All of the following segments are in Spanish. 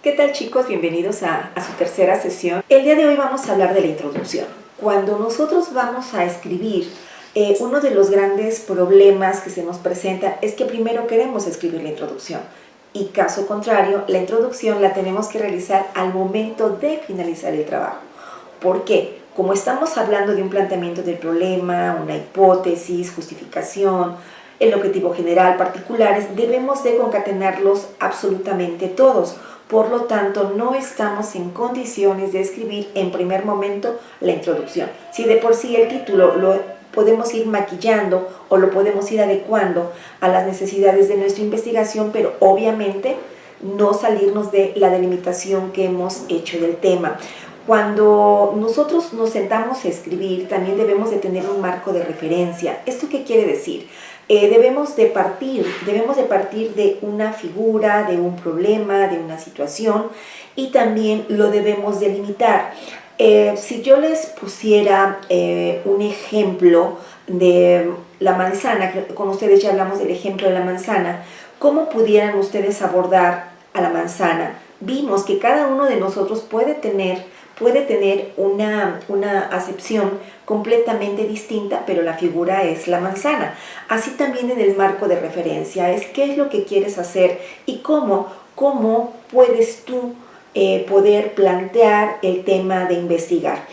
¿Qué tal, chicos? Bienvenidos a su tercera sesión. El día de hoy vamos a hablar de la introducción. Cuando nosotros vamos a escribir, uno de los grandes problemas que se nos presenta es que primero queremos escribir la introducción y caso contrario, la introducción la tenemos que realizar al momento de finalizar el trabajo. ¿Por qué? Como estamos hablando de un planteamiento del problema, una hipótesis, justificación, el objetivo general, particulares, debemos de concatenarlos absolutamente todos. Por lo tanto, no estamos en condiciones de escribir en primer momento la introducción. Si de por sí el título lo podemos ir maquillando o lo podemos ir adecuando a las necesidades de nuestra investigación, pero obviamente no salirnos de la delimitación que hemos hecho del tema. Cuando nosotros nos sentamos a escribir, también debemos de tener un marco de referencia. ¿Esto qué quiere decir? Debemos de partir de una figura, de un problema, de una situación, y también lo debemos delimitar. Si yo les pusiera un ejemplo de la manzana, con ustedes ya hablamos del ejemplo de la manzana, ¿cómo pudieran ustedes abordar a la manzana? Vimos que cada uno de nosotros puede tener una acepción completamente distinta, pero la figura es la manzana. Así también en el marco de referencia es qué es lo que quieres hacer y cómo puedes tú poder plantear el tema de investigar.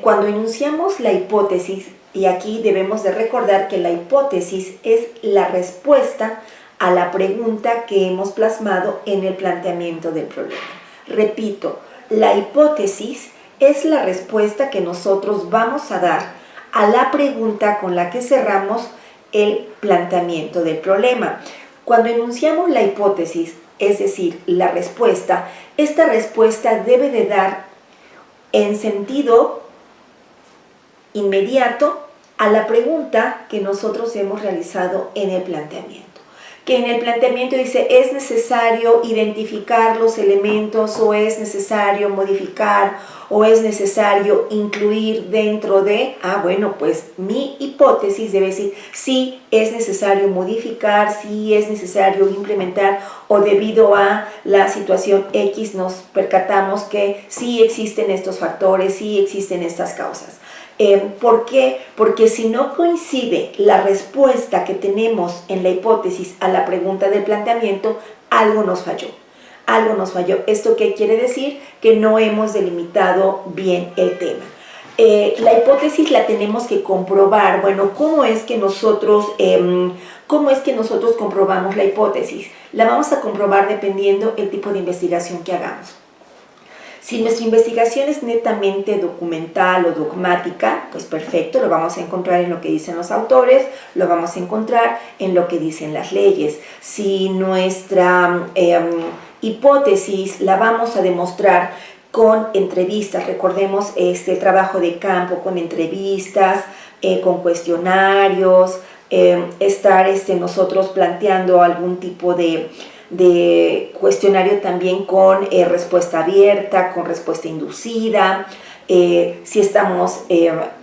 Cuando enunciamos la hipótesis, y aquí debemos de recordar que la hipótesis es la respuesta a la pregunta que hemos plasmado en el planteamiento del problema. Repito, la hipótesis es la respuesta que nosotros vamos a dar a la pregunta con la que cerramos el planteamiento del problema. Cuando enunciamos la hipótesis, es decir, la respuesta, esta respuesta debe de dar en sentido inmediato a la pregunta que nosotros hemos realizado en el planteamiento. Que en el planteamiento dice, ¿es necesario identificar los elementos o es necesario modificar o es necesario incluir dentro de? Bueno, pues mi hipótesis debe decir, sí es necesario modificar, sí es necesario implementar, o debido a la situación X nos percatamos que sí existen estos factores, sí existen estas causas. ¿Por qué? Porque si no coincide la respuesta que tenemos en la hipótesis a la pregunta del planteamiento, algo nos falló. Algo nos falló. ¿Esto qué quiere decir? Que no hemos delimitado bien el tema. La hipótesis la tenemos que comprobar. Bueno, ¿cómo es que nosotros comprobamos la hipótesis? La vamos a comprobar dependiendo el tipo de investigación que hagamos. Si nuestra investigación es netamente documental o dogmática, pues perfecto, lo vamos a encontrar en lo que dicen los autores, lo vamos a encontrar en lo que dicen las leyes. Si nuestra hipótesis la vamos a demostrar con entrevistas, recordemos el trabajo de campo con entrevistas, con cuestionarios, estar nosotros planteando algún tipo de cuestionario también con respuesta abierta, con respuesta inducida. Si estamos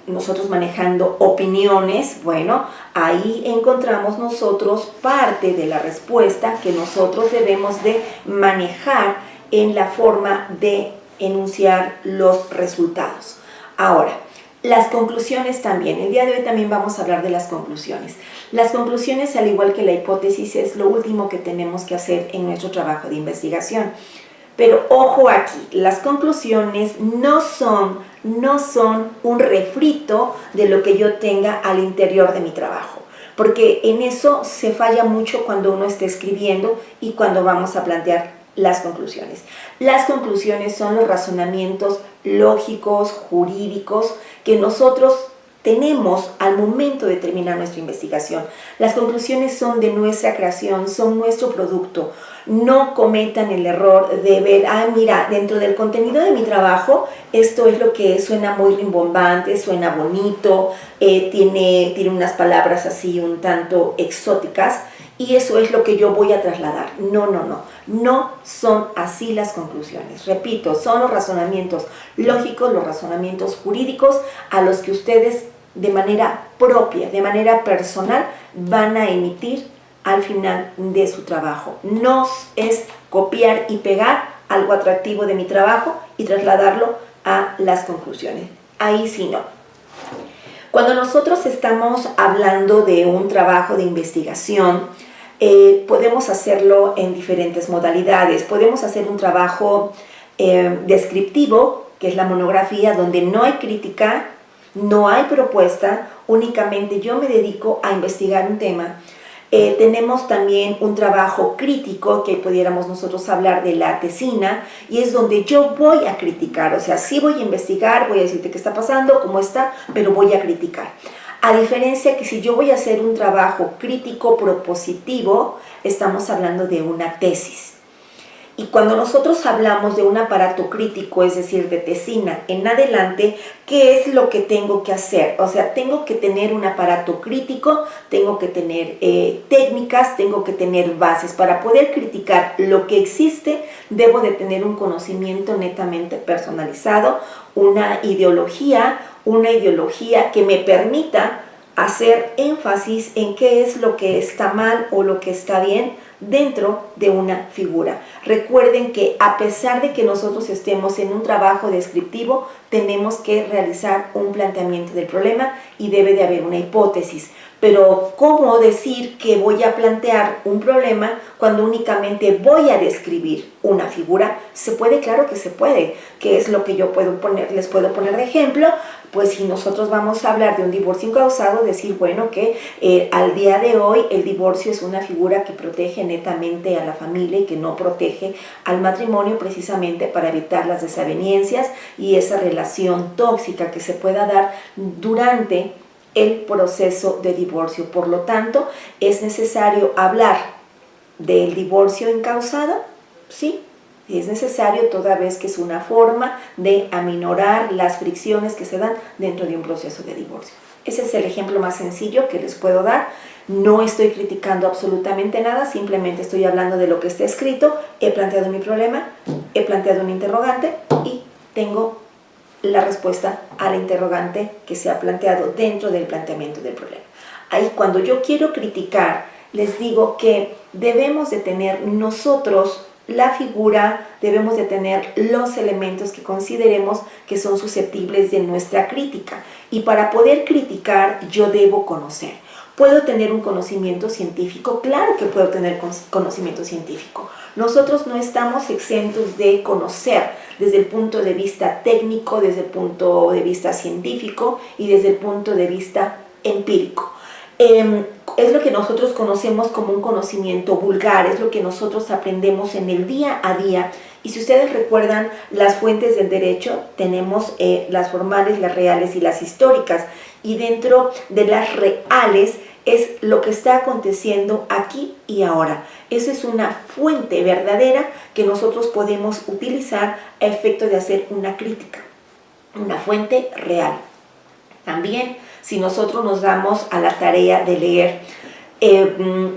nosotros manejando opiniones, bueno, ahí encontramos nosotros parte de la respuesta que nosotros debemos de manejar en la forma de enunciar los resultados. Ahora, las conclusiones también. El día de hoy también vamos a hablar de las conclusiones. Las conclusiones, al igual que la hipótesis, es lo último que tenemos que hacer en nuestro trabajo de investigación. Pero ojo aquí, las conclusiones no son un refrito de lo que yo tenga al interior de mi trabajo. Porque en eso se falla mucho cuando uno está escribiendo y cuando vamos a plantear las conclusiones. Las conclusiones son los razonamientos lógicos, jurídicos, que nosotros tenemos al momento de terminar nuestra investigación. Las conclusiones son de nuestra creación, son nuestro producto. No cometan el error de ver, mira, dentro del contenido de mi trabajo, esto es lo que suena muy rimbombante, suena bonito, tiene unas palabras así un tanto exóticas, y eso es lo que yo voy a trasladar. No son así las conclusiones. Repito, son los razonamientos lógicos, los razonamientos jurídicos a los que ustedes de manera propia, de manera personal, van a emitir al final de su trabajo. No es copiar y pegar algo atractivo de mi trabajo y trasladarlo a las conclusiones. Ahí sí no. Cuando nosotros estamos hablando de un trabajo de investigación, podemos hacerlo en diferentes modalidades. Podemos hacer un trabajo descriptivo, que es la monografía, donde no hay crítica, no hay propuesta, únicamente yo me dedico a investigar un tema. Tenemos también un trabajo crítico, que pudiéramos nosotros hablar de la tesina, y es donde yo voy a criticar, o sea, sí voy a investigar, voy a decirte qué está pasando, cómo está, pero voy a criticar. A diferencia que si yo voy a hacer un trabajo crítico propositivo, estamos hablando de una tesis. Y cuando nosotros hablamos de un aparato crítico, es decir, de tesina en adelante, ¿qué es lo que tengo que hacer? O sea, tengo que tener un aparato crítico, tengo que tener técnicas, tengo que tener bases. Para poder criticar lo que existe, debo de tener un conocimiento netamente personalizado, una ideología que me permita hacer énfasis en qué es lo que está mal o lo que está bien dentro de una figura. Recuerden que a pesar de que nosotros estemos en un trabajo descriptivo, tenemos que realizar un planteamiento del problema y debe de haber una hipótesis. Pero ¿cómo decir que voy a plantear un problema cuando únicamente voy a describir una figura? ¿Se puede? Claro que se puede. ¿Qué es lo que yo puedo poner? Les puedo poner de ejemplo. Pues si nosotros vamos a hablar de un divorcio incausado, decir, bueno, que al día de hoy el divorcio es una figura que protege netamente a la familia y que no protege al matrimonio, precisamente para evitar las desavenencias y esa relación tóxica que se pueda dar durante el proceso de divorcio. Por lo tanto, es necesario hablar del divorcio incausado, ¿sí? Es necesario, toda vez que es una forma de aminorar las fricciones que se dan dentro de un proceso de divorcio. Ese es el ejemplo más sencillo que les puedo dar. No estoy criticando absolutamente nada, simplemente estoy hablando de lo que está escrito. He planteado mi problema, he planteado un interrogante y tengo la respuesta a la interrogante que se ha planteado dentro del planteamiento del problema. Ahí, cuando yo quiero criticar, les digo que debemos de tener nosotros la figura, debemos de tener los elementos que consideremos que son susceptibles de nuestra crítica. Y para poder criticar, yo debo conocer. ¿Puedo tener un conocimiento científico? Claro que puedo tener conocimiento científico. Nosotros no estamos exentos de conocer desde el punto de vista técnico, desde el punto de vista científico y desde el punto de vista empírico. Es lo que nosotros conocemos como un conocimiento vulgar, es lo que nosotros aprendemos en el día a día. Y si ustedes recuerdan las fuentes del derecho, tenemos las formales, las reales y las históricas. Y dentro de las reales es lo que está aconteciendo aquí y ahora. Eso es una fuente verdadera que nosotros podemos utilizar a efecto de hacer una crítica, una fuente real. También, si nosotros nos damos a la tarea de leer,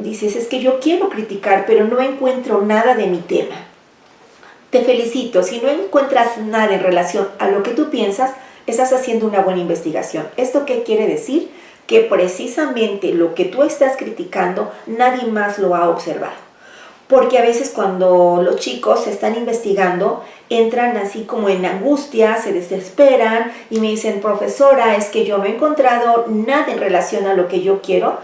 dices, es que yo quiero criticar, pero no encuentro nada de mi tema. Te felicito, si no encuentras nada en relación a lo que tú piensas, estás haciendo una buena investigación. ¿Esto qué quiere decir? Que precisamente lo que tú estás criticando, nadie más lo ha observado. Porque a veces cuando los chicos están investigando, entran así como en angustia, se desesperan y me dicen, profesora, es que yo no he encontrado nada en relación a lo que yo quiero.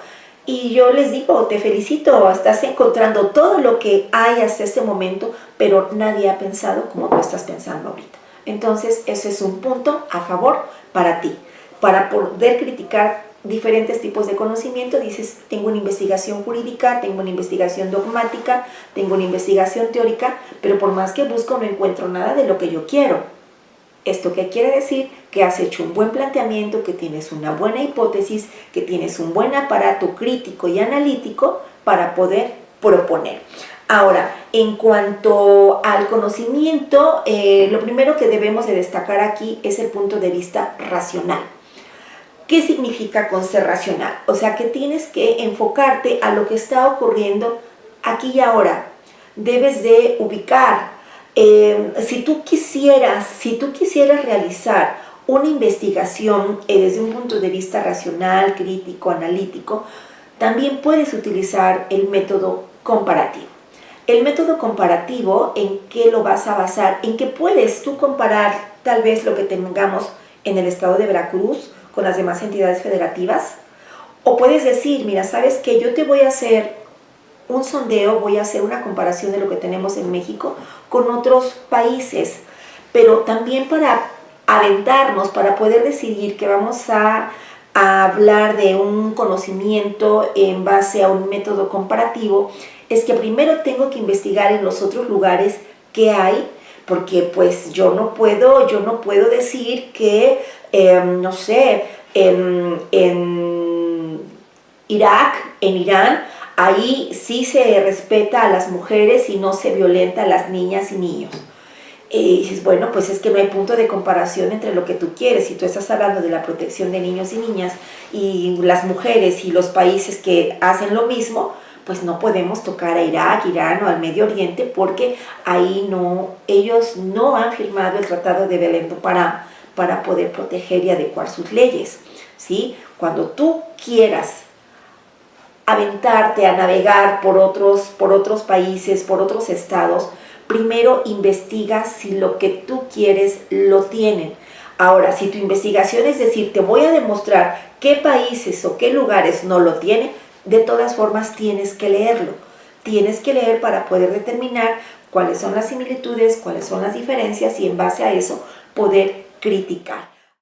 Y yo les digo, te felicito, estás encontrando todo lo que hay hasta este momento, pero nadie ha pensado como tú estás pensando ahorita. Entonces, ese es un punto a favor para ti. Para poder criticar diferentes tipos de conocimiento, dices, tengo una investigación jurídica, tengo una investigación dogmática, tengo una investigación teórica, pero por más que busco no encuentro nada de lo que yo quiero. ¿Esto qué quiere decir? Que has hecho un buen planteamiento, que tienes una buena hipótesis, que tienes un buen aparato crítico y analítico para poder proponer. Ahora, en cuanto al conocimiento, lo primero que debemos de destacar aquí es el punto de vista racional. ¿Qué significa con ser racional? O sea, que tienes que enfocarte a lo que está ocurriendo aquí y ahora. Debes de ubicar, si tú quisieras realizar una investigación desde un punto de vista racional, crítico, analítico, también puedes utilizar el método comparativo. El método comparativo, ¿en qué lo vas a basar? En que puedes tú comparar tal vez lo que tengamos en el estado de Veracruz con las demás entidades federativas. O puedes decir, mira, ¿sabes qué? Yo te voy a hacer un sondeo, voy a hacer una comparación de lo que tenemos en México con otros países, pero también para aventarnos, para poder decidir que vamos a hablar de un conocimiento en base a un método comparativo, es que primero tengo que investigar en los otros lugares qué hay, porque pues yo no puedo decir que, no sé, en Irak, en Irán, ahí sí se respeta a las mujeres y no se violenta a las niñas y niños. Y dices, bueno, pues es que no hay punto de comparación entre lo que tú quieres. Si tú estás hablando de la protección de niños y niñas y las mujeres y los países que hacen lo mismo, pues no podemos tocar a Irak, Irán o al Medio Oriente porque ahí no, ellos no han firmado el Tratado de Belém do Pará para poder proteger y adecuar sus leyes, ¿sí? Cuando tú quieras aventarte a navegar por otros países, por otros estados, primero investiga si lo que tú quieres lo tienen. Ahora, si tu investigación es decir, te voy a demostrar qué países o qué lugares no lo tienen, de todas formas tienes que leerlo. Tienes que leer para poder determinar cuáles son las similitudes, cuáles son las diferencias y en base a eso poder criticar.